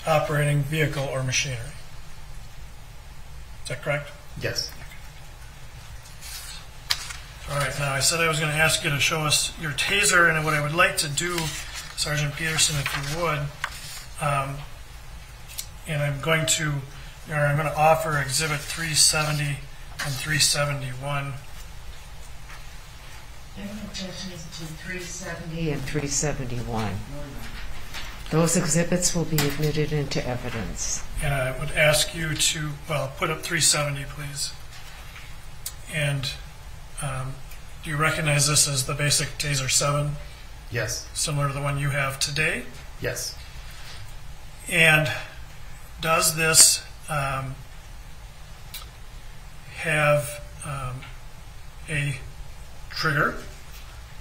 S2: operating vehicle or machinery. Is that correct?
S3: Yes.
S2: All right, now I said I was going to ask you to show us your taser, and what I would like to do, Sergeant Peterson, if you would, and I'm going to offer Exhibit 370 and 371.
S1: Any objections to 370 and 371? Those exhibits will be admitted into evidence.
S2: And I would ask you to, put up 370, please. And do you recognize this as the basic Taser 7?
S3: Yes.
S2: Similar to the one you have today?
S3: Yes.
S2: And does this have a trigger?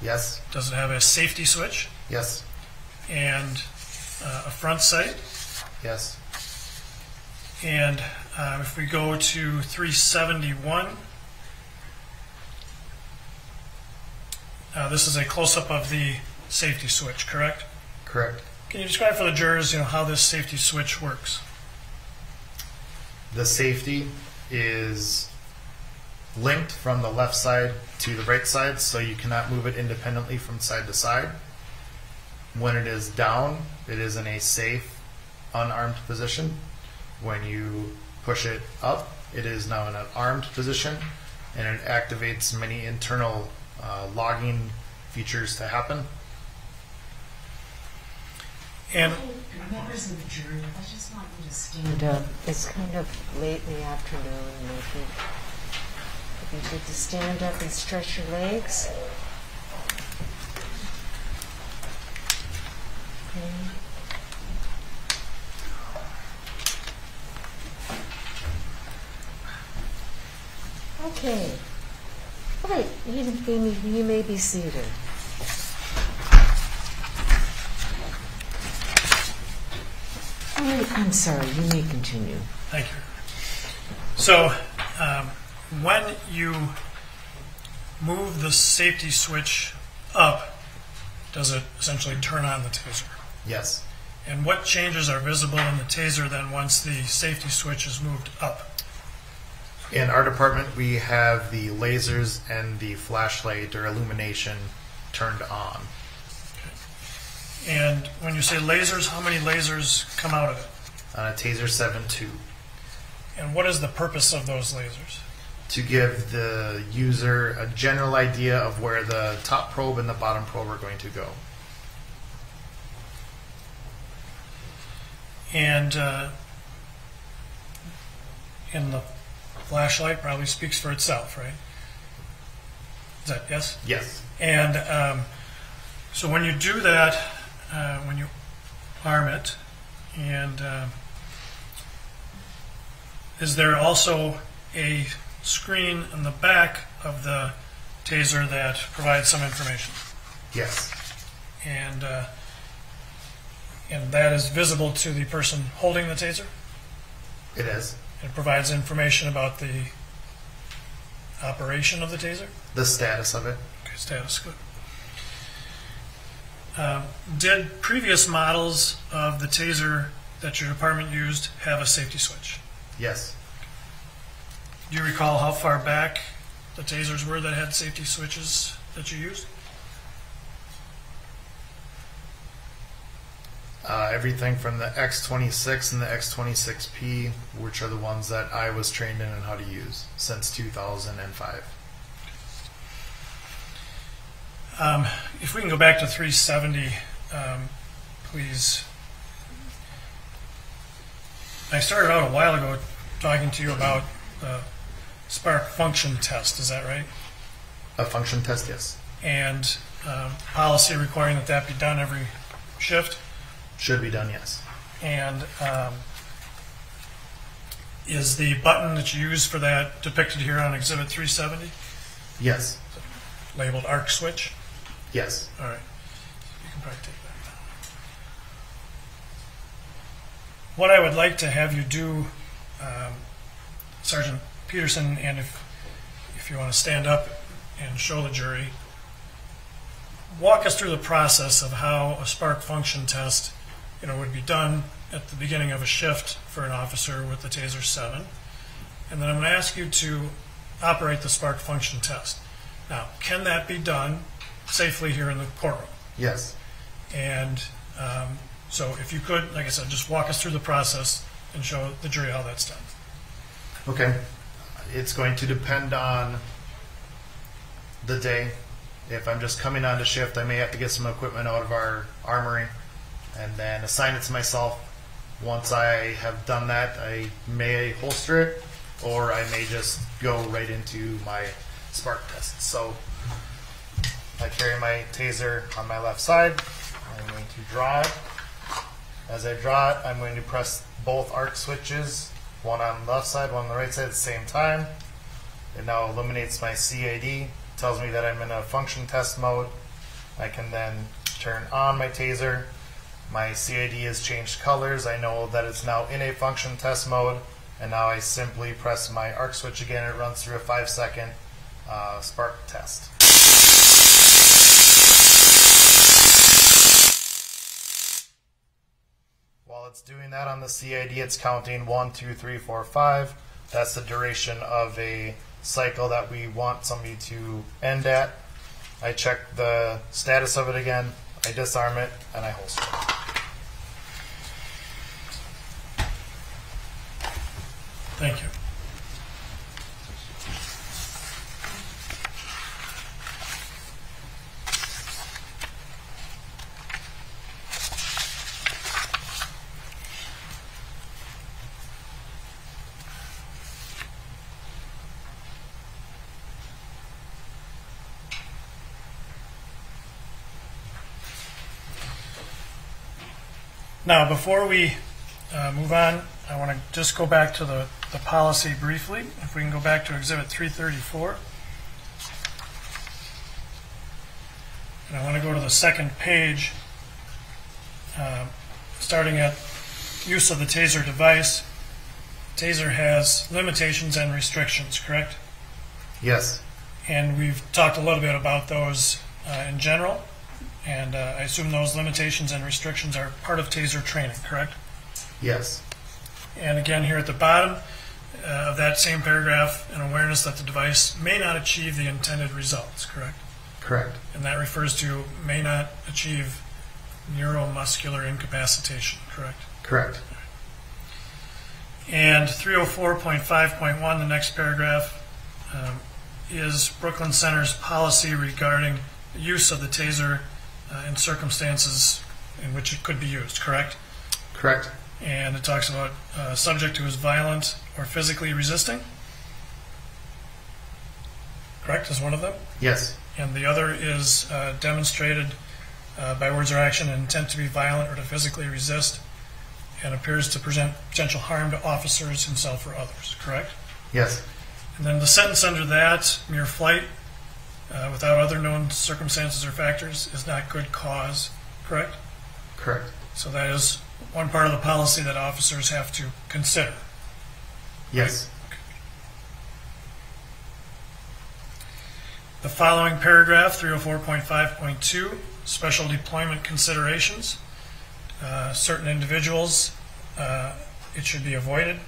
S3: Yes.
S2: Does it have a safety switch?
S3: Yes.
S2: And a front sight?
S3: Yes.
S2: And if we go to 371, this is a close-up of the safety switch, correct?
S3: Correct.
S2: Can you describe for the jurors, how this safety switch works?
S3: The safety is linked from the left side to the right side, so you cannot move it independently from side to side. When it is down, it is in a safe, unarmed position. When you push it up, it is now in an armed position. and it activates many internal logging features to happen.
S2: And
S1: Members of the jury, I just want you to stand up. It's kind of late in the afternoon, and I think if you need to stand up and stretch your legs. Okay. All right, you may be seated. All right, I'm sorry, you may continue.
S2: thank you. So, when you move the safety switch up, does it essentially turn on the taser?
S3: Yes.
S2: And what changes are visible in the taser then once the safety switch is moved up?
S3: In our department, we have the lasers and the flashlight or illumination turned on.
S2: And when you say lasers, how many lasers come out of it?
S3: On a Taser 7-2.
S2: And what is the purpose of those lasers?
S3: To give the user a general idea of where the top probe and the bottom probe are going to go.
S2: And the flashlight probably speaks for itself, right? Is that yes?
S3: Yes.
S2: And so when you do that, when you arm it, and is there also a screen in the back of the taser that provides some information?
S3: Yes.
S2: And that is visible to the person holding the taser?
S3: It is.
S2: It provides information about the operation of the taser?
S3: The status of it.
S2: Okay, status, good. Did previous models of the taser that your department used have a safety switch?
S3: Yes.
S2: Do you recall how far back the tasers were that had safety switches that you used?
S3: Everything from the X26 and the X26P, which are the ones that I was trained in and how to use since 2005.
S2: If we can go back to 370, please. I started out a while ago talking to you about the spark function test. Is that right?
S3: A function test, yes.
S2: And policy requiring that be done every shift.
S3: Should be done, yes.
S2: And is the button that you use for that depicted here on Exhibit 370?
S3: Yes.
S2: Labeled arc switch?
S3: Yes.
S2: All right. You can probably take that down. What I would like to have you do, Sergeant Peterson, and if you want to stand up and show the jury, walk us through the process of how a spark function test would be done at the beginning of a shift for an officer with the Taser 7. And then I'm going to ask you to operate the spark function test. Now, can that be done safely here in the courtroom?
S3: Yes.
S2: And so if you could, like I said, just walk us through the process and show the jury how that's done.
S3: Okay. It's going to depend on the day. If I'm just coming on to shift, I may have to get some equipment out of our armory and then assign it to myself. Once I have done that, I may holster it, or I may just go right into my spark test. So I carry my taser on my left side. I'm going to draw it. As I draw it, I'm going to press both arc switches, one on the left side, one on the right side at the same time. It now illuminates my CID, tells me that I'm in a function test mode. I can then turn on my taser. My CID has changed colors. I know that it's now in a function test mode, and now I simply press my arc switch again. It runs through a 5-second spark test. While it's doing that on the CID, it's counting 1, 2, 3, 4, 5. That's the duration of a cycle that we want somebody to end at. I check the status of it again, I disarm it, and I holster it.
S2: Thank you. Now, before we move on, I want to just go back to the policy briefly. If we can go back to Exhibit 334. And I want to go to the second page, starting at use of the Taser device. Taser has limitations and restrictions, correct?
S3: Yes.
S2: And we've talked a little bit about those in general, and I assume those limitations and restrictions are part of Taser training, correct?
S3: Yes.
S2: And again, here at the bottom of that same paragraph, an awareness that the device may not achieve the intended results, correct?
S3: Correct.
S2: And that refers to may not achieve neuromuscular incapacitation, correct?
S3: Correct.
S2: And 304.5.1, the next paragraph, is Brooklyn Center's policy regarding the use of the Taser in circumstances in which it could be used, correct?
S3: Correct.
S2: And it talks about a subject who is violent or physically resisting, correct, is one of them?
S3: Yes.
S2: And the other is demonstrated by words or action an intent to be violent or to physically resist and appears to present potential harm to officers, himself, or others, correct?
S3: Yes.
S2: And then the sentence under that, mere flight without other known circumstances or factors is not good cause, correct?
S3: Correct.
S2: So that is one part of the policy that officers have to consider.
S3: Yes.
S2: The following paragraph, 304.5.2, special deployment considerations. Certain individuals, it should be avoided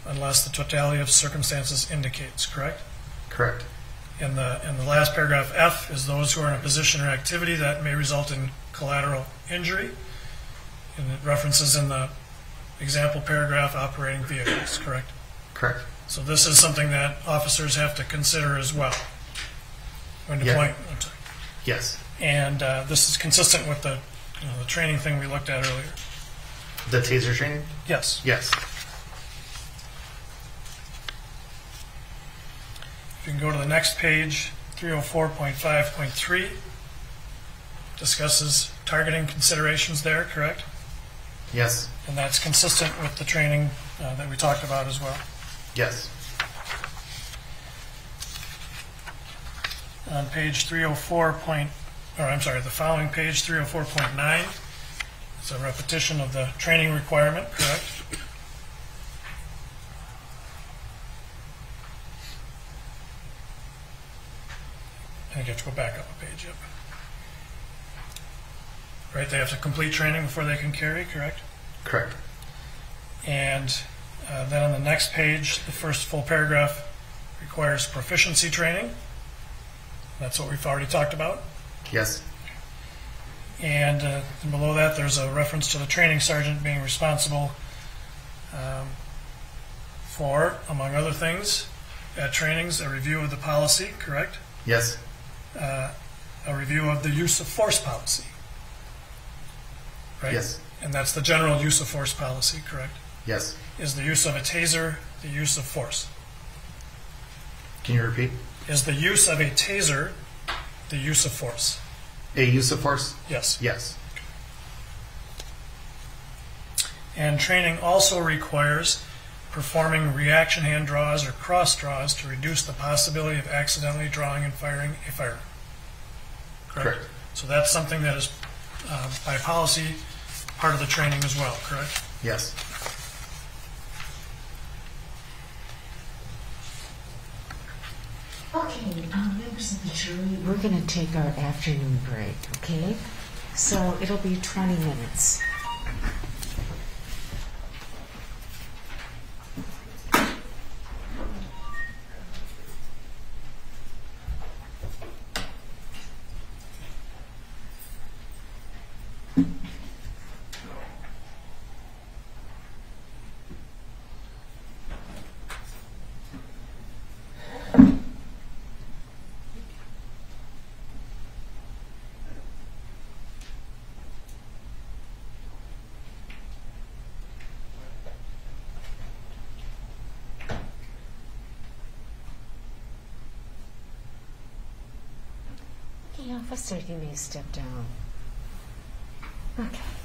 S2: unless the totality of circumstances indicates, correct?
S3: Correct.
S2: And the last paragraph, F, is those who are in a position or activity that may result in collateral injury. And it references in the example paragraph operating vehicles, correct?
S3: Correct.
S2: So this is something that officers have to consider as well when deploying. I'm sorry.
S3: Yes.
S2: And this is consistent with the training thing we looked at earlier.
S3: The Taser training?
S2: Yes.
S3: Yes.
S2: If you can go to the next page, 304.5.3 discusses targeting considerations there, correct?
S3: Yes.
S2: And that's consistent with the training that we talked about as well.
S3: Yes.
S2: On page 304. The following page, 304.9, it's a repetition of the training requirement, correct? I think you have to go back up a page, yep. Right, they have to complete training before they can carry, correct?
S3: Correct.
S2: And then on the next page, the first full paragraph requires proficiency training. That's what we've already talked about.
S3: Yes.
S2: And below that, there's a reference to the training sergeant being responsible for, among other things, at trainings, a review of the policy, correct?
S3: Yes.
S2: A review of the use of force policy, right?
S3: Yes.
S2: And that's the general use of force policy, correct?
S3: Yes.
S2: Is the use of a taser the use of force?
S3: Can you repeat?
S2: Is the use of a taser the use of force?
S3: A use of force?
S2: Yes.
S3: Yes.
S2: And training also requires performing reaction hand draws or cross draws to reduce the possibility of accidentally drawing and firing a firearm. Correct? So that's something that is, by policy, part of the training as well, correct?
S3: Yes.
S1: Okay, members of the jury, we're going to take our afternoon break, okay? So it'll be 20 minutes. Okay, officer, you may step down. Okay.